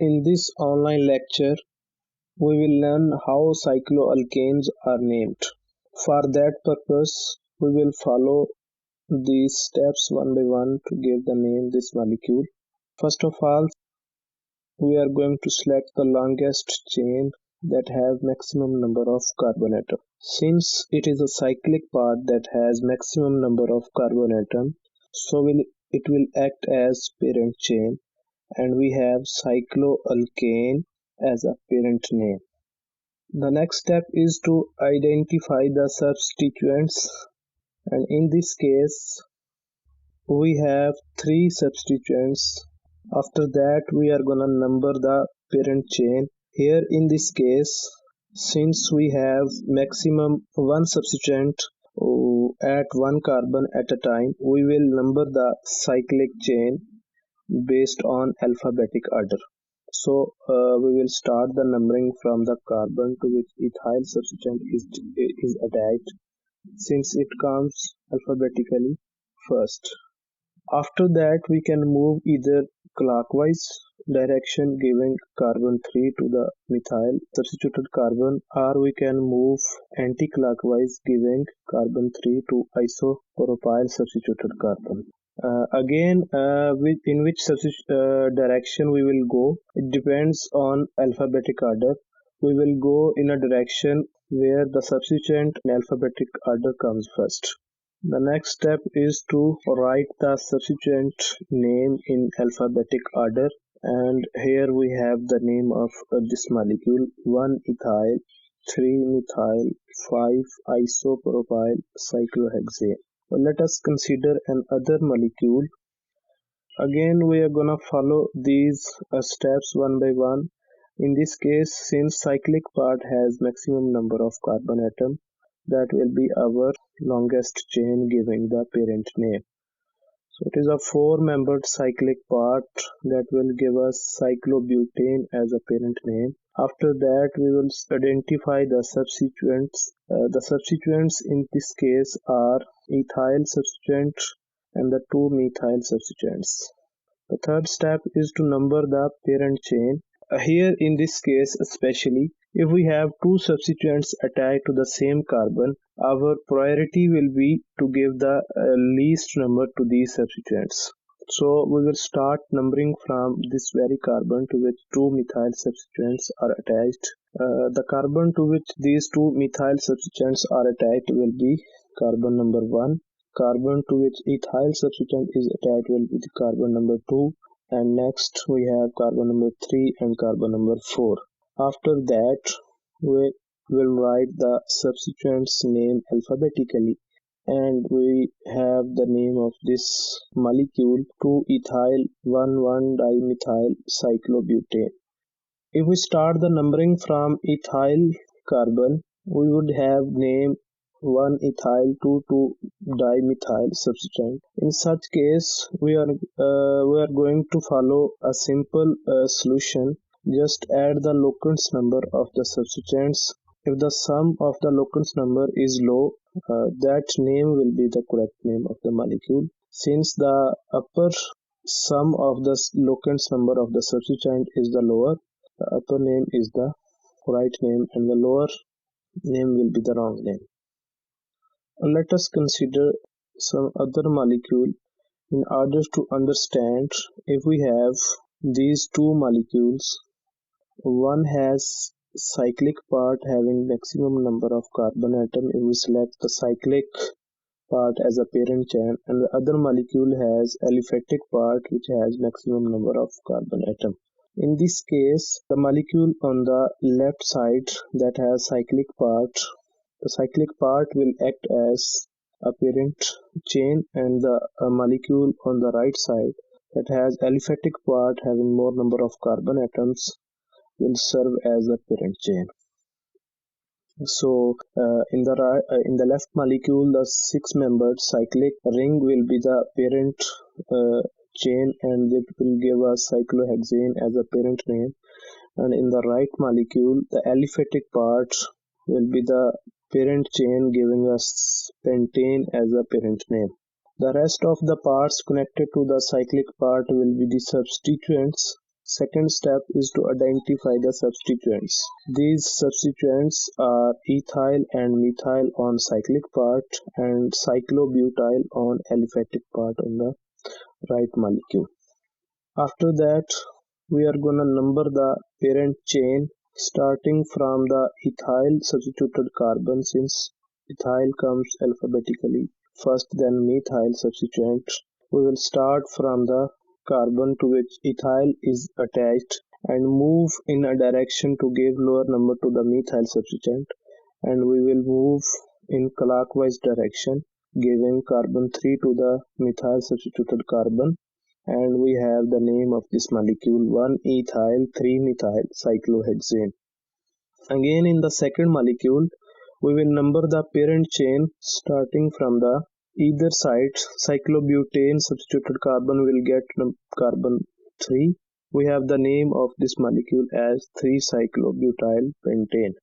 In this online lecture, we will learn how cycloalkanes are named. For that purpose, we will follow these steps one by one to give the name this molecule. First of all, we are going to select the longest chain that has maximum number of carbon atoms. Since it is a cyclic part that has maximum number of carbon atoms, it will act as parent chain, and we have cycloalkane as a parent name. The next step is to identify the substituents, and in this case we have three substituents. After that we are gonna number the parent chain. Here in this case, since we have maximum one substituent at one carbon at a time, we will number the cyclic chain based on alphabetic order. So we will start the numbering from the carbon to which ethyl substituent is attached, since it comes alphabetically first. After that we can move either clockwise direction giving carbon 3 to the methyl substituted carbon, or we can move anti-clockwise giving carbon 3 to isopropyl substituted carbon. Again, in which direction we will go, it depends on alphabetic order. We will go in a direction where the substituent in alphabetic order comes first. The next step is to write the substituent name in alphabetic order, and here we have the name of this molecule: 1-ethyl, 3-methyl, 5-isopropyl cyclohexane. Let us consider another molecule. Again we are gonna follow these steps one by one. In this case, since cyclic part has maximum number of carbon atom, that will be our longest chain giving the parent name. So it is a four-membered cyclic part that will give us cyclobutane as a parent name. After that we will identify the substituents. The substituents in this case are ethyl substituent and the two methyl substituents. The third step is to number the parent chain. Here in this case especially, if we have two substituents attached to the same carbon, our priority will be to give the least number to these substituents. So we will start numbering from this very carbon to which two methyl substituents are attached. The carbon to which these two methyl substituents are attached will be carbon number 1. Carbon to which ethyl substituent is attached will be the carbon number 2, and next we have carbon number 3 and carbon number 4. After that we will write the substituent's name alphabetically, and we have the name of this molecule 2-ethyl 1,1-dimethyl cyclobutane. If we start the numbering from ethyl carbon, we would have name 1-ethyl 2,2-dimethyl substituent. In such case, we are going to follow a simple solution. Just add the locants number of the substituents. If the sum of the locants number is low, that name will be the correct name of the molecule. Since the upper sum of the locants number of the substituent is the lower, the upper name is the right name and the lower name will be the wrong name. Let us consider some other molecule in order to understand. If we have these two molecules, one has cyclic part having maximum number of carbon atom, if we select the cyclic part as a parent chain, and the other molecule has aliphatic part which has maximum number of carbon atom. In this case, the molecule on the left side that has cyclic part, the cyclic part will act as a parent chain, and the molecule on the right side that has aliphatic part having more number of carbon atoms will serve as a parent chain. So in the left molecule, the six-membered cyclic ring will be the parent chain, and it will give us cyclohexane as a parent name. And in the right molecule, the aliphatic part will be the parent chain giving us pentane as a parent name. The rest of the parts connected to the cyclic part will be the substituents, Second step is to identify the substituents. These substituents are ethyl and methyl on cyclic part and cyclobutyl on aliphatic part on the right molecule. After that, we are gonna number the parent chain starting from the ethyl substituted carbon, since ethyl comes alphabetically first, then methyl substituent. We will start from the carbon to which ethyl is attached and move in a direction to give lower number to the methyl substituent, and we will move in clockwise direction giving carbon 3 to the methyl substituted carbon, and we have the name of this molecule 1-ethyl 3-methyl cyclohexane. Again, in the second molecule, we will number the parent chain starting from the either side. Cyclobutane substituted carbon will get carbon 3. We have the name of this molecule as 3-cyclobutyl pentane.